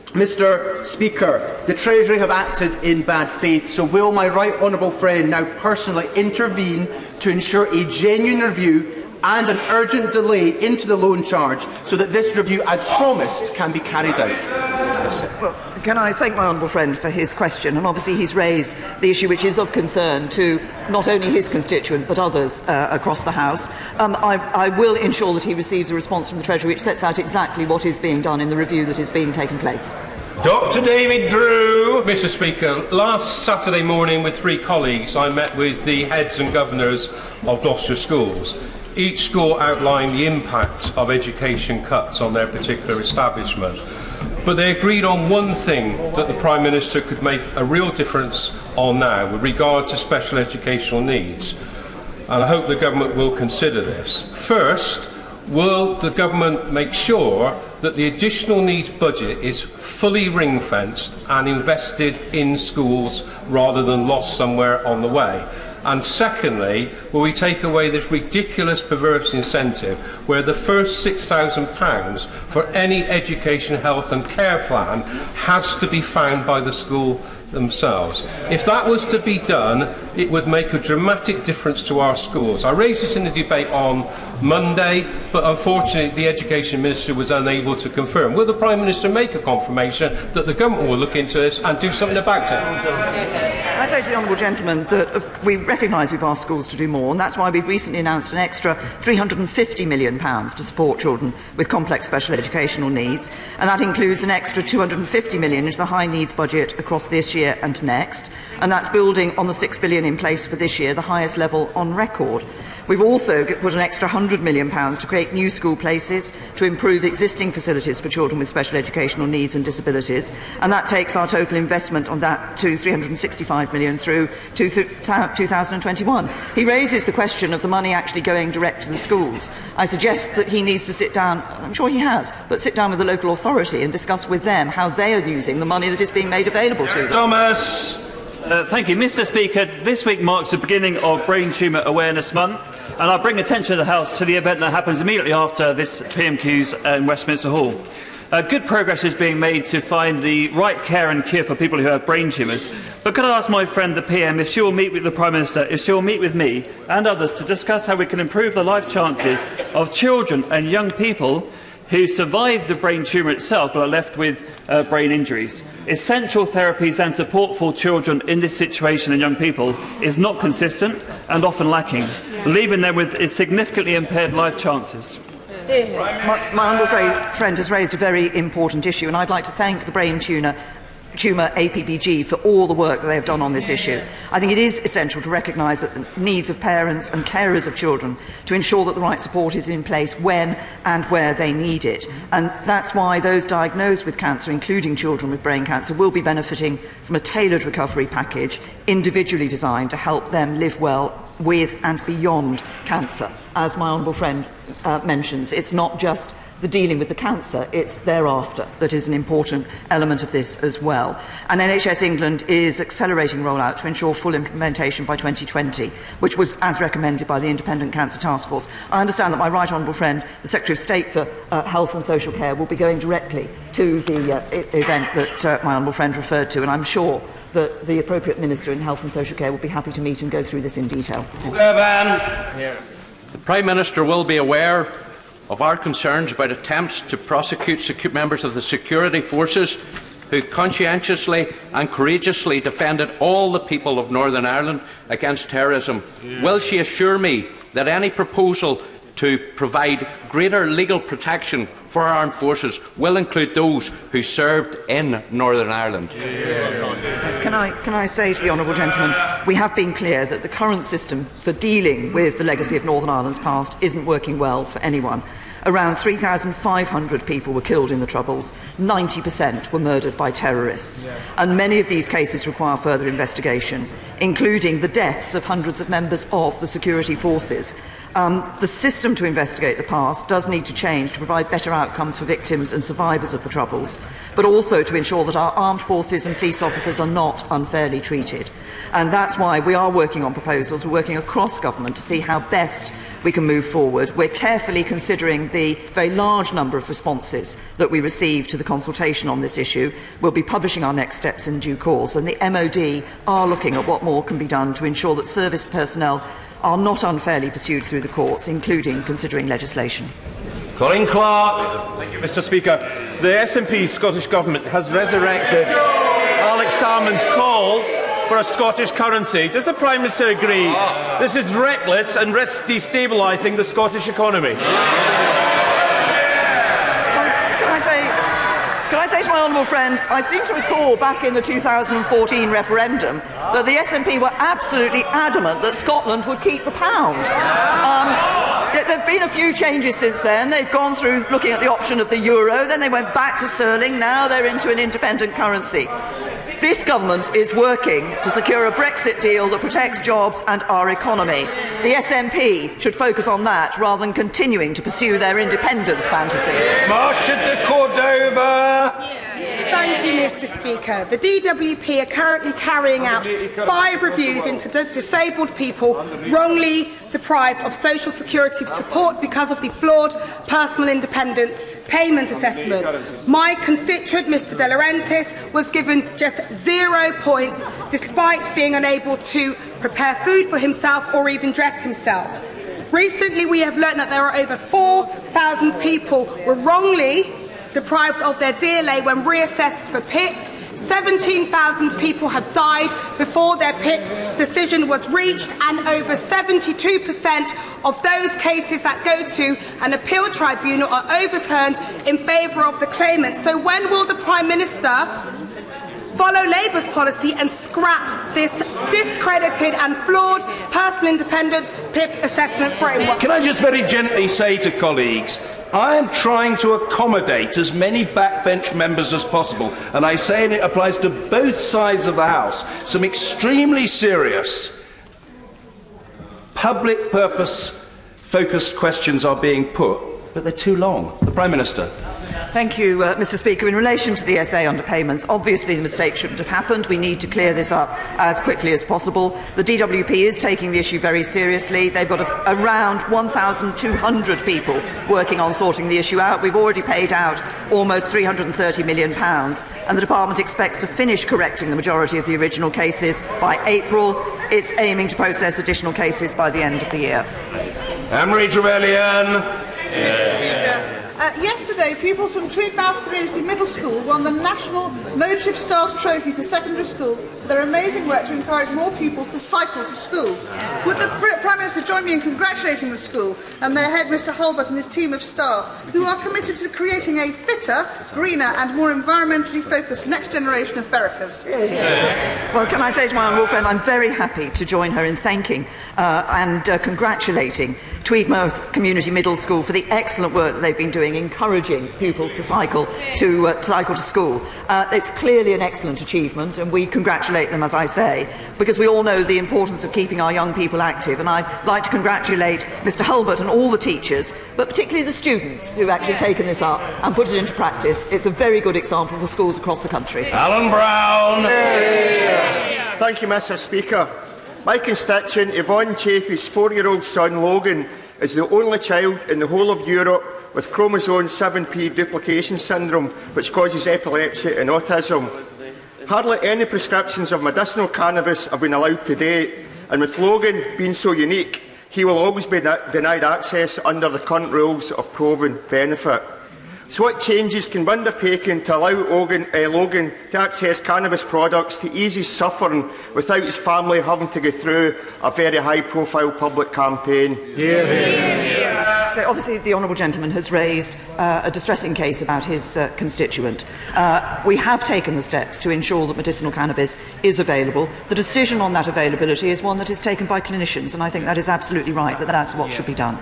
Mr Speaker, the Treasury have acted in bad faith, so will my right honourable friend now personally intervene to ensure a genuine review and an urgent delay into the loan charge so that this review, as promised, can be carried out? Well, can I thank my honourable friend for his question? And obviously he's raised the issue which is of concern to not only his constituent but others across the House. I will ensure that he receives a response from the Treasury which sets out exactly what is being done in the review that is being taken place. Dr David Drew. Mr Speaker, last Saturday morning with 3 colleagues I met with the heads and governors of Gloucester schools. Each school outlined the impact of education cuts on their particular establishment. But they agreed on one thing that the Prime Minister could make a real difference on now with regard to special educational needs. And I hope the Government will consider this. First, will the Government make sure that the additional needs budget is fully ring-fenced and invested in schools rather than lost somewhere on the way? And secondly, will we take away this ridiculous perverse incentive where the first £6,000 for any education, health and care plan has to be found by the school themselves? If that was to be done, it would make a dramatic difference to our schools. I raised this in the debate on Monday, but unfortunately the Education Minister was unable to confirm. Will the Prime Minister make a confirmation that the Government will look into this and do something about it? I say to the honourable gentleman that we recognise we've asked schools to do more, and that's why we've recently announced an extra £350 million to support children with complex special educational needs, and that includes an extra £250 million into the high needs budget across this year and next, and that's building on the £6 billion in place for this year, the highest level on record. We've also put an extra £100 million to create new school places, to improve existing facilities for children with special educational needs and disabilities, and that takes our total investment on that to £365 million through to 2021. He raises the question of the money actually going direct to the schools. I suggest that he needs to sit down, I'm sure he has, but sit down with the local authority and discuss with them how they are using the money that is being made available to them. Thomas. Thank you, Mr Speaker. This week marks the beginning of Brain Tumour Awareness Month, and I bring attention of the House to the event that happens immediately after this PMQs in Westminster Hall. Good progress is being made to find the right care and cure for people who have brain tumours. But could I ask my friend the PM if she will meet with the Prime Minister, if she will meet with me and others to discuss how we can improve the life chances of children and young people who survive the brain tumour itself but are left with brain injuries. Essential therapies and support for children in this situation and young people is not consistent and often lacking, leaving them with significantly impaired life chances. My honourable friend has raised a very important issue, and I'd like to thank the Brain Tumour APPG for all the work that they have done on this issue. I think it is essential to recognise the needs of parents and carers of children to ensure that the right support is in place when and where they need it. And that's why those diagnosed with cancer, including children with brain cancer, will be benefiting from a tailored recovery package individually designed to help them live well with and beyond cancer. As my honourable friend mentions, it's not just the dealing with the cancer, it's thereafter that is an important element of this as well. And NHS England is accelerating rollout to ensure full implementation by 2020, which was as recommended by the Independent Cancer Task Force. I understand that my right honourable friend, the Secretary of State for Health and Social Care, will be going directly to the event that my honourable friend referred to, and I'm sure that the appropriate Minister in Health and Social Care will be happy to meet and go through this in detail. The Prime Minister will be aware of our concerns about attempts to prosecute members of the security forces who conscientiously and courageously defended all the people of Northern Ireland against terrorism. Will she assure me that any proposal to provide greater legal protection for our armed forces will include those who served in Northern Ireland? Can I say to the honourable gentleman, we have been clear that the current system for dealing with the legacy of Northern Ireland's past isn't working well for anyone. Around 3,500 people were killed in the Troubles, 90% were murdered by terrorists, and many of these cases require further investigation. including the deaths of hundreds of members of the security forces. The system to investigate the past does need to change to provide better outcomes for victims and survivors of the Troubles, but also to ensure that our armed forces and police officers are not unfairly treated. And that's why we are working on proposals. We're working across government to see how best we can move forward. We're carefully considering the very large number of responses that we received to the consultation on this issue. We'll be publishing our next steps in due course, and the MOD are looking at what more can be done to ensure that service personnel are not unfairly pursued through the courts, including considering legislation. Colin Clark. Thank you, Mr. Speaker. The SNP Scottish Government has resurrected Alex Salmond's call for a Scottish currency. Does the Prime Minister agree this is reckless and risks destabilising the Scottish economy? Can I say to my honourable friend, I seem to recall back in the 2014 referendum that the SNP were absolutely adamant that Scotland would keep the pound. There have been a few changes since then. They've gone through looking at the option of the euro, then they went back to sterling, now they're into an independent currency. This government is working to secure a Brexit deal that protects jobs and our economy. The SNP should focus on that rather than continuing to pursue their independence fantasy. Marcia de Cordova. Thank you, Mr. Speaker. The DWP are currently carrying out 5 reviews into disabled people wrongly deprived of social security support because of the flawed personal independence payment assessment. My constituent, Mr. De Laurentiis, was given just 0 points despite being unable to prepare food for himself or even dress himself. Recently, we have learned that there are over 4,000 people were wrongly deprived of their DLA when reassessed for PIP. 17,000 people have died before their PIP decision was reached, and over 72% of those cases that go to an appeal tribunal are overturned in favour of the claimant. So when will the Prime Minister follow Labour's policy and scrap this discredited and flawed personal independence PIP assessment framework? Can I just very gently say to colleagues, I am trying to accommodate as many backbench members as possible, and I say, and it applies to both sides of the House, some extremely serious public purpose focused questions are being put, but they're too long. The Prime Minister. Thank you, Mr. Speaker. In relation to the SA underpayments, obviously the mistake shouldn't have happened. We need to clear this up as quickly as possible. The DWP is taking the issue very seriously. They've got around 1,200 people working on sorting the issue out. We've already paid out almost £330 million, and the Department expects to finish correcting the majority of the original cases by April. It's aiming to process additional cases by the end of the year. Anne-Marie Trevelyan. Mr. Speaker. Yesterday, pupils from Tweedmouth Community Middle School won the National Motorship Stars Trophy for secondary schools for their amazing work to encourage more pupils to cycle to school. Would the Prime Minister join me in congratulating the school and their head, Mr Hulbert, and his team of staff, who are committed to creating a fitter, greener and more environmentally focused next generation of Berwickers? Well, can I say to my honourable friend, I'm very happy to join her in thanking and congratulating Tweedmouth Community Middle School for the excellent work that they've been doing, encouraging pupils to cycle to school. It's clearly an excellent achievement, and we congratulate them, as I say, because we all know the importance of keeping our young people active. And I'd like to congratulate Mr Hulbert and all the teachers, but particularly the students who've actually taken this up and put it into practice. It's a very good example for schools across the country. Alan Brown. Thank you, Mr Speaker. My constituent Yvonne Chaffey's 4-year-old son Logan is the only child in the whole of Europe with chromosome 7p duplication syndrome, which causes epilepsy and autism. Hardly any prescriptions of medicinal cannabis have been allowed to date, and with Logan being so unique, he will always be denied access under the current rules of proven benefit. So what changes can be undertaken to allow Logan to access cannabis products to ease his suffering without his family having to go through a very high-profile public campaign? So obviously the honourable gentleman has raised a distressing case about his constituent. We have taken the steps to ensure that medicinal cannabis is available. The decision on that availability is one that is taken by clinicians, and I think that is absolutely right, that that's what should be done.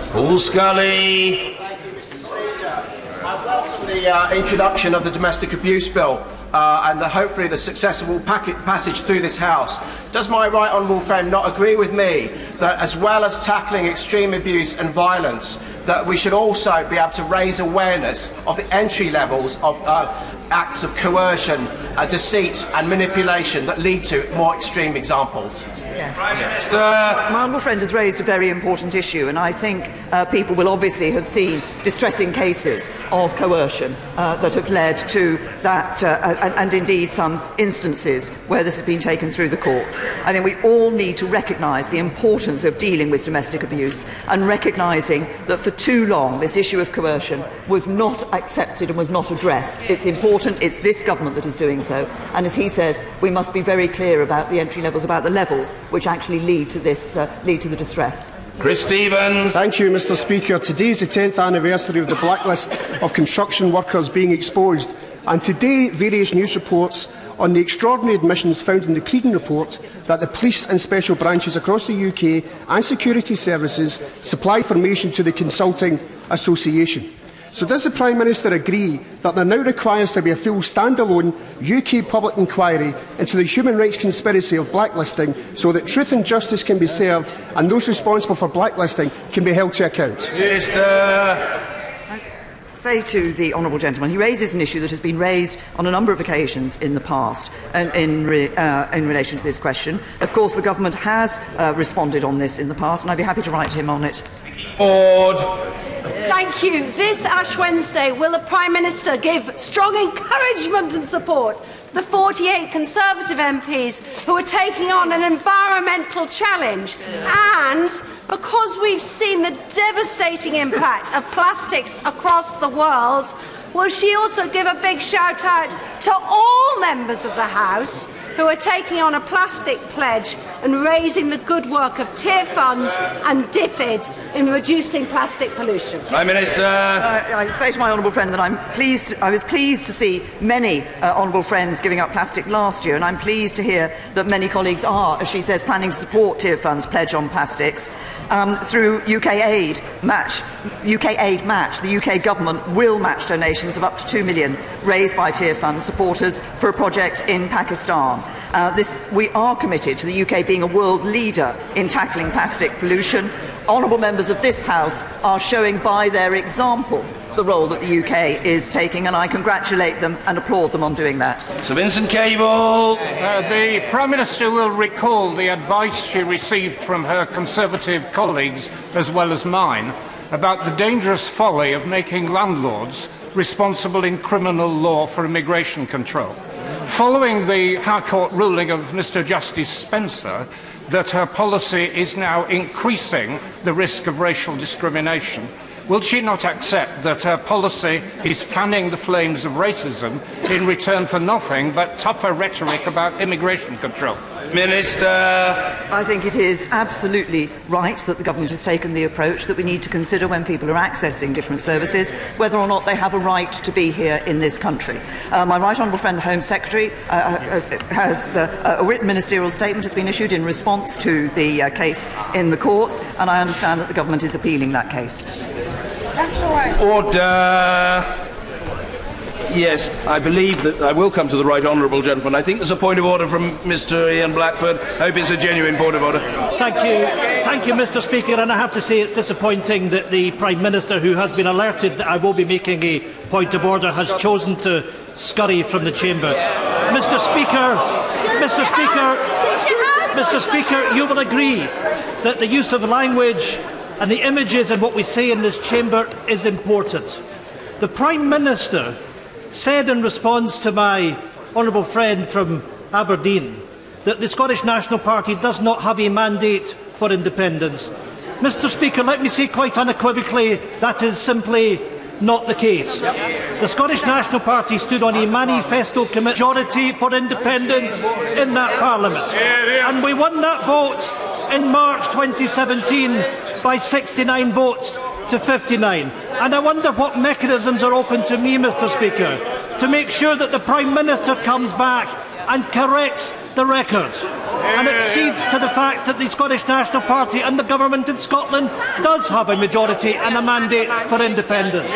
Paul Scully. I welcome the the introduction of the domestic abuse bill and hopefully the successful passage through this House. Does my right honourable friend not agree with me that, as well as tackling extreme abuse and violence, that we should also be able to raise awareness of the entry levels of acts of coercion, deceit and manipulation that lead to more extreme examples? Yes. Prime Minister. My honourable friend has raised a very important issue, and I think people will obviously have seen distressing cases of coercion that have led to that, and indeed some instances where this has been taken through the courts. I think we all need to recognise the importance of dealing with domestic abuse and recognising that for too long this issue of coercion was not accepted and was not addressed. It's important, it's this government that is doing so, and as he says, we must be very clear about the entry levels, about the levels which actually lead to this, lead to the distress. Chris Stevens. Thank you, Mr. Speaker. Today is the 10th anniversary of the blacklist of construction workers being exposed, and today various news reports on the extraordinary admissions found in the Creedon report that the police and special branches across the UK and security services supply information to the Consulting Association. So does the Prime Minister agree that there now requires to be a full stand-alone UK public inquiry into the human rights conspiracy of blacklisting so that truth and justice can be served and those responsible for blacklisting can be held to account? Say to the honourable gentleman, he raises an issue that has been raised on a number of occasions in the past in relation to this question. Of course, the government has responded on this in the past, and I'd be happy to write to him on it. Thank you. This Ash Wednesday, will the Prime Minister give strong encouragement and support to the 48 Conservative MPs who are taking on an environmental challenge? And because we've seen the devastating impact of plastics across the world, will she also give a big shout out to all members of the House who are taking on a plastic pledge and raising the good work of Tier Funds and DFID in reducing plastic pollution? Prime Minister. I say to my honourable friend that I was pleased to see many honourable friends giving up plastic last year, and I'm pleased to hear that many colleagues are, as she says, planning to support Tier Fund's pledge on plastics. Through UK Aid Match, the UK government will match donations of up to £2 million raised by Tier Fund supporters for a project in Pakistan. We are committed to the UK being a world leader in tackling plastic pollution. Honourable members of this House are showing by their example the role that the UK is taking, and I congratulate them and applaud them on doing that. Sir Vincent Cable. The Prime Minister will recall the advice she received from her Conservative colleagues, as well as mine, about the dangerous folly of making landlords responsible in criminal law for immigration control. Following the High Court ruling of Mr Justice Spencer that her policy is now increasing the risk of racial discrimination, will she not accept that her policy is fanning the flames of racism in return for nothing but tougher rhetoric about immigration control? Minister. I think it is absolutely right that the government has taken the approach that we need to consider when people are accessing different services, whether or not they have a right to be here in this country. My right honourable friend, the Home Secretary, has a written ministerial statement has been issued in response to the case in the courts, and I understand that the government is appealing that case. That's all right. Order. Yes, I believe that I will come to the right honourable gentleman. I think there's a point of order from Mr Ian Blackford. I hope it's a genuine point of order. Thank you, Mr Speaker, and I have to say it's disappointing that the Prime Minister, who has been alerted that I will be making a point of order, has chosen to scurry from the chamber. Mr Speaker, you will agree that the use of language and the images and what we say in this chamber is important. The Prime Minister said in response to my honourable friend from Aberdeen that the Scottish National Party does not have a mandate for independence. Mr Speaker, let me say quite unequivocally that is simply not the case. The Scottish National Party stood on a manifesto majority for independence in that Parliament, and we won that vote in March 2017 by 69 votes to 59. And I wonder what mechanisms are open to me, Mr Speaker, to make sure that the Prime Minister comes back and corrects the record and accedes to the fact that the Scottish National Party and the government in Scotland does have a majority and a mandate for independence.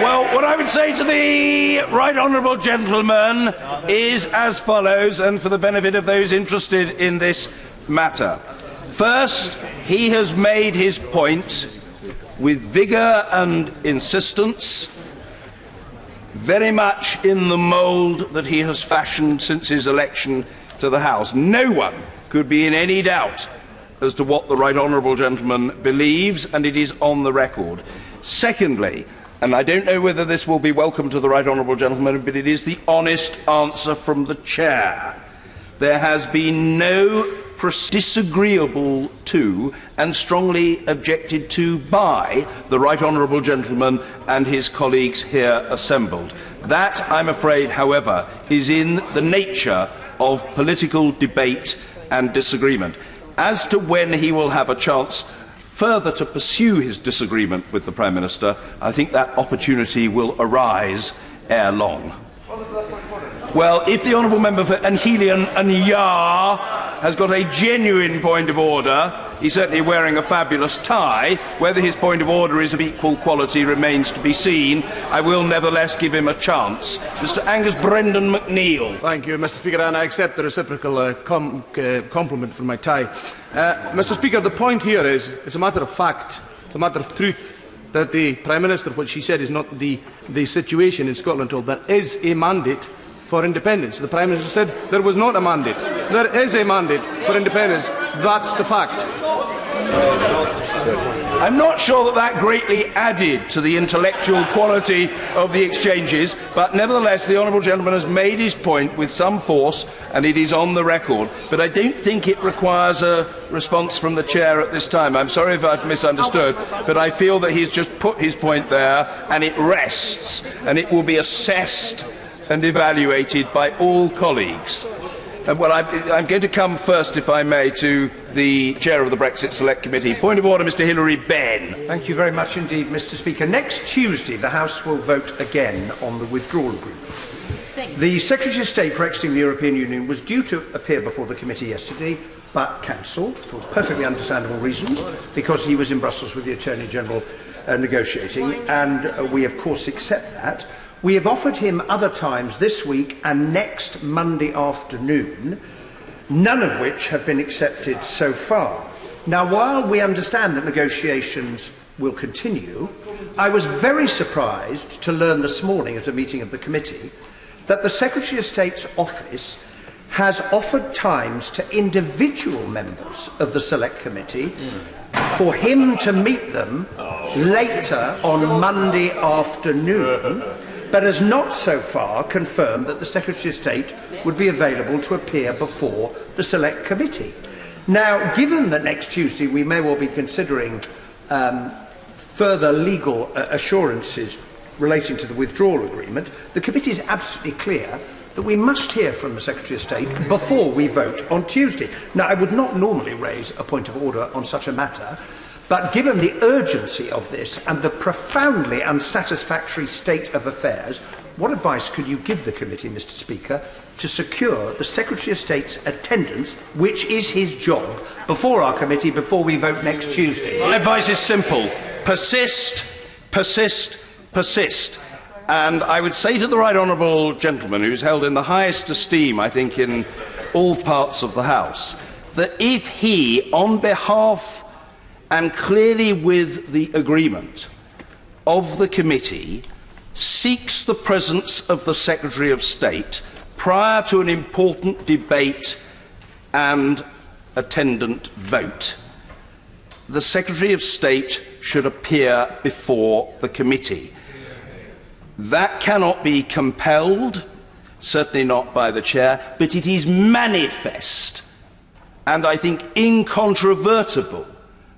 Well, what I would say to the right honourable gentleman is as follows, and for the benefit of those interested in this matter. First, he has made his point with vigour and insistence, very much in the mould that he has fashioned since his election to the House. No one could be in any doubt as to what the right honourable gentleman believes, and it is on the record. Secondly, and I don't know whether this will be welcome to the right honourable gentleman, but it is the honest answer from the chair. There has been no disagreeable to and strongly objected to by the right honourable gentleman and his colleagues here assembled. That, I'm afraid, however, is in the nature of political debate and disagreement. As to when he will have a chance further to pursue his disagreement with the Prime Minister, I think that opportunity will arise ere long. Well, if the Honourable Member for Anhelion and Yar has got a genuine point of order, he's certainly wearing a fabulous tie. Whether his point of order is of equal quality remains to be seen. I will nevertheless give him a chance. Mr. Angus Brendan McNeill. Thank you, Mr. Speaker, and I accept the reciprocal compliment for my tie. Mr. Speaker, the point here is, it's a matter of fact, it's a matter of truth, that the Prime Minister, what she said is not the situation in Scotland at all. There is a mandate for independence. The Prime Minister said there was not a mandate. There is a mandate for independence. That's the fact. I'm not sure that that greatly added to the intellectual quality of the exchanges, but nevertheless the honourable gentleman has made his point with some force, and it is on the record. But I don't think it requires a response from the chair at this time. I'm sorry if I've misunderstood, but I feel that he's just put his point there, and it rests, and it will be assessed and evaluated by all colleagues. Well, I'm going to come first, if I may, to the chair of the Brexit Select Committee. Point of order, Mr. Hilary Benn. Thank you very much indeed, Mr. Speaker. Next Tuesday, the House will vote again on the withdrawal agreement. The Secretary of State for exiting the European Union was due to appear before the committee yesterday, but cancelled for perfectly understandable reasons, because he was in Brussels with the Attorney General negotiating, and we of course accept that. We have offered him other times this week and next Monday afternoon, none of which have been accepted so far. Now, while we understand that negotiations will continue, I was very surprised to learn this morning at a meeting of the committee that the Secretary of State's office has offered times to individual members of the Select Committee for him to meet them later on Monday afternoon, but has not so far confirmed that the Secretary of State would be available to appear before the Select Committee. Now, given that next Tuesday we may well be considering further legal assurances relating to the withdrawal agreement, the committee is absolutely clear that we must hear from the Secretary of State before we vote on Tuesday. Now, I would not normally raise a point of order on such a matter, but given the urgency of this and the profoundly unsatisfactory state of affairs, what advice could you give the committee, Mr. Speaker, to secure the Secretary of State's attendance, which is his job, before our committee, before we vote next Tuesday? My advice is simple. Persist, persist, persist. And I would say to the right honourable gentleman, who's held in the highest esteem, I think, in all parts of the House, that if he, on behalf and clearly with the agreement of the committee, seeks the presence of the Secretary of State prior to an important debate and attendant vote, the Secretary of State should appear before the committee. That cannot be compelled, certainly not by the chair, but it is manifest and I think incontrovertible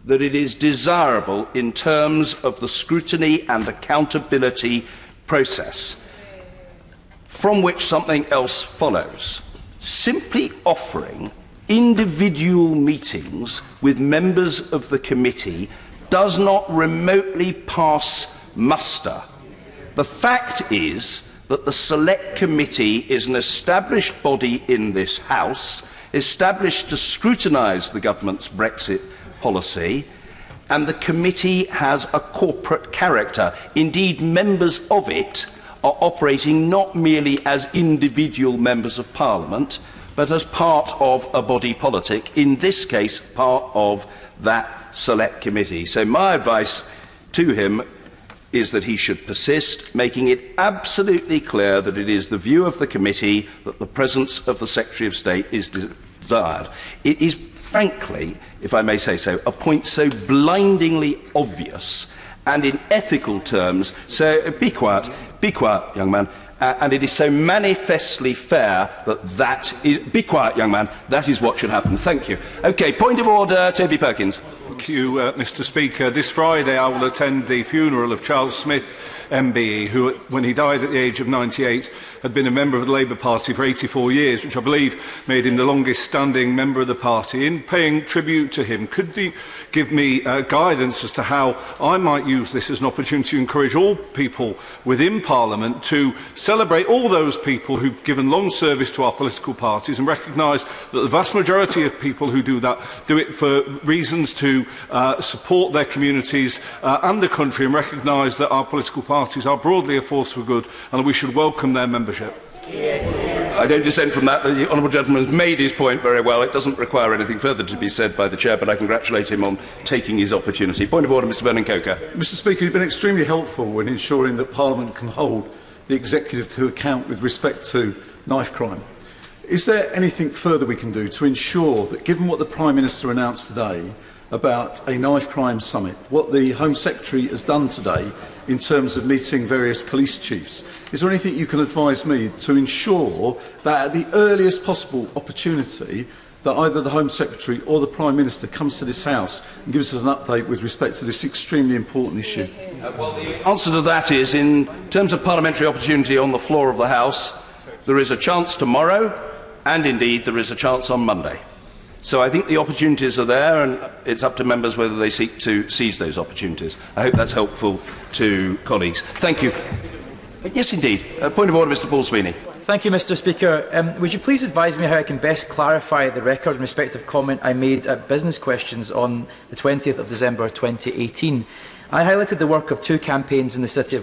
that it is desirable in terms of the scrutiny and accountability process, from which something else follows. Simply offering individual meetings with members of the committee does not remotely pass muster. The fact is that the Select Committee is an established body in this House, established to scrutinise the government's Brexit policy, and the committee has a corporate character. Indeed, members of it are operating not merely as individual members of Parliament, but as part of a body politic, in this case, part of that select committee. So my advice to him is that he should persist, making it absolutely clear that it is the view of the committee that the presence of the Secretary of State is desired. It is, frankly, if I may say so, a point so blindingly obvious and in ethical terms, so be quiet, young man, and it is so manifestly fair that be quiet, young man, that is what should happen. Thank you. OK, point of order, Toby Perkins. Thank you, Mr. Speaker. This Friday I will attend the funeral of Charles Smith, MBE, who, when he died at the age of 98, had been a member of the Labour Party for 84 years, which I believe made him the longest-standing member of the party. In paying tribute to him, could you give me guidance as to how I might use this as an opportunity to encourage all people within Parliament to celebrate all those people who've given long service to our political parties and recognise that the vast majority of people who do that do it for reasons to support their communities and the country, and recognise that our political parties are broadly a force for good and we should welcome their membership. I don't dissent from that. The honourable gentleman has made his point very well. It doesn't require anything further to be said by the Chair, but I congratulate him on taking his opportunity. Point of order, Mr Vernon Coker. Mr Speaker, you've been extremely helpful in ensuring that Parliament can hold the Executive to account with respect to knife crime. Is there anything further we can do to ensure that, given what the Prime Minister announced today about a knife crime summit, what the Home Secretary has done today in terms of meeting various police chiefs, is there anything you can advise me to ensure that at the earliest possible opportunity that either the Home Secretary or the Prime Minister comes to this House and gives us an update with respect to this extremely important issue? Well, the answer to that is, in terms of parliamentary opportunity on the floor of the House, there is a chance tomorrow, and indeed there is a chance on Monday. So I think the opportunities are there, and it's up to members whether they seek to seize those opportunities. I hope that's helpful to colleagues. Thank you. Yes, indeed. Point of order, Mr Paul Sweeney. Thank you, Mr Speaker. Would you please advise me how I can best clarify the record in respect of comment I made at business questions on the 20th of December 2018? I highlighted the work of two campaigns in the City